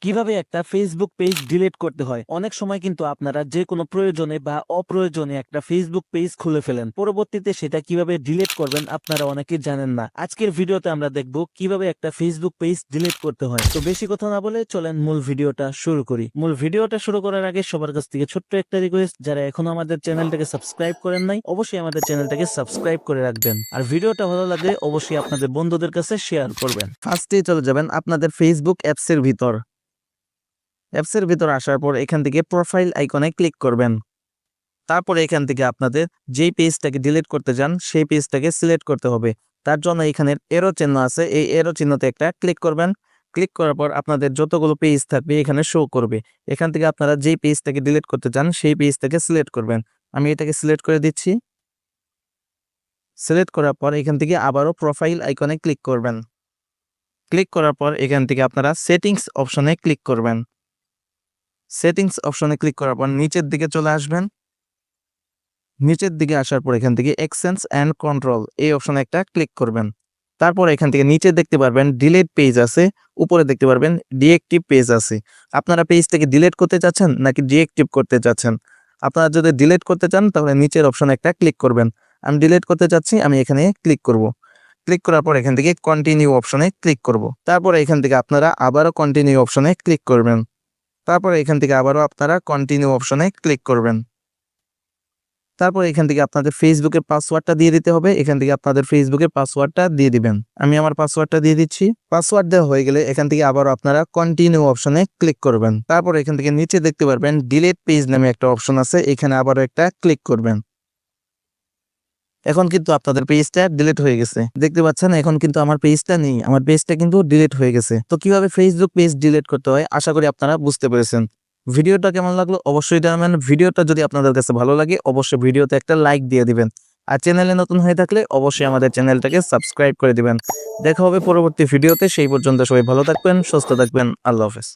কিভাবে একটা Facebook page delete করতে হয়। অনেক সময় কিন্তু আপনারা যে কোনো প্রয়োজনে বা অপ্রয়োজনে একটা ফেসবুক পেজ খুলে ফেলেন, পরবর্তীতে সেটা কিভাবে ডিলিট করবেন আপনারা অনেকেই জানেন না। আজকের ভিডিওতে আমরা দেখব কিভাবে একটা ফেসবুক পেজ ডিলিট করতে হয়। তো বেশি কথা না বলে চলেন মূল ভিডিওটা শুরু করি। মূল ভিডিওটা শুরু করার আগে সবার কাছ থেকে ছোট্ট একটা রিকোয়েস্ট, যারা এখনো আমাদের চ্যানেলটাকে সাবস্ক্রাইব করেন নাই অবশ্যই আমাদের চ্যানেলটাকে সাবস্ক্রাইব করে রাখবেন, আর ভিডিওটা ভালো লাগলে অবশ্যই আপনাদের বন্ধুদের কাছে শেয়ার করবেন। ফার্স্টে চলে যাবেন আপনাদের ফেসবুক অ্যাপসের ভিতর। অ্যাপসের ভিতর আসার পর এখান থেকে প্রোফাইল আইকনে ক্লিক করবেন। তারপরে এখান থেকে আপনাদের যেই পেজটাকে ডিলিট করতে চান সেই পেজটাকে সিলেক্ট করতে হবে। তার জন্য এখানে এরো চিহ্ন আছে, এই এরো চিহ্নতে একটা ক্লিক করবেন। ক্লিক করার পর আপনাদের যতগুলো পেজ থাকবে এখানে শো করবে। এখান থেকে আপনারা যেই পেজটাকে ডিলিট করতে চান সেই পেজটাকে সিলেক্ট করবেন। আমি এটাকে সিলেক্ট করে দিচ্ছি। সিলেক্ট করার পর এখান থেকে আবারও প্রোফাইল আইকনে ক্লিক করবেন। ক্লিক করার পর এখান থেকে আপনারা সেটিংস অপশনে ক্লিক করবেন। সেটিংস অপশনে ক্লিক করার পর নিচের দিকে চলে আসবেন। নিচের দিকে আসার পর এখান থেকে এক্সচেঞ্জ অ্যান্ড কন্ট্রোল এই অপশনে একটা ক্লিক করবেন। তারপর এখান থেকে নিচে দেখতে পারবেন ডিলিট পেজ আছে, উপরে দেখতে পারবেন ডিএক্টিভ পেজ আছে। আপনারা পেজটাকে ডিলিট করতে চাচ্ছেন নাকি ডিএক্টিভ করতে চাচ্ছেন? আপনারা যদি ডিলিট করতে চান তাহলে নিচের অপশনে একটা ক্লিক করবেন। আমি ডিলিট করতে চাচ্ছি, আমি এখানে ক্লিক করব। ক্লিক করার পর এখান থেকে কন্টিনিউ অপশনে ক্লিক করব। তারপর এখান থেকে আপনারা আবারও কন্টিনিউ অপশনে ক্লিক করবেন। তারপর এখান থেকে আবারও আপনারা কন্টিনিউ অপশনে ক্লিক করবেন। তারপর এখান থেকে আপনাদের ফেসবুকের পাসওয়ার্ডটা দিয়ে দিতে হবে। এখান থেকে আপনাদের ফেসবুকের পাসওয়ার্ডটা দিয়ে দিবেন। আমি আমার পাসওয়ার্ডটা দিয়ে দিচ্ছি। পাসওয়ার্ড দেওয়া হয়ে গেলে এখান থেকে আবারও আপনারা কন্টিনিউ অপশনে ক্লিক করবেন। তারপর এখান থেকে নিচে দেখতে পারবেন ডিলিট পেজ নামে একটা অপশন আছে, এখানে আবারও একটা ক্লিক করবেন। এখন কিন্তু আপনাদের পেজটা ডিলিট হয়ে গেছে, দেখতে পাচ্ছেন। এখন কিন্তু আমার পেজটা নেই, আমার পেজটা কিন্তু ডিলিট হয়ে গেছে। তো কিভাবে ফেসবুক পেজ ডিলিট করতে হয় আশা করি আপনারা বুঝতে পেরেছেন। ভিডিওটা কেমন লাগলো অবশ্যই জানাবেন। ভিডিওটা যদি আপনাদের কাছে ভালো লাগে অবশ্যই ভিডিওতে একটা লাইক দিয়ে দিবেন, আর চ্যানেলে নতুন হয়ে থাকলে অবশ্যই আমাদের চ্যানেলটাকে সাবস্ক্রাইব করে দিবেন। দেখা হবে পরবর্তী ভিডিওতে, সেই পর্যন্ত সবাই ভালো থাকবেন, সুস্থ থাকবেন। আল্লাহ হাফেজ।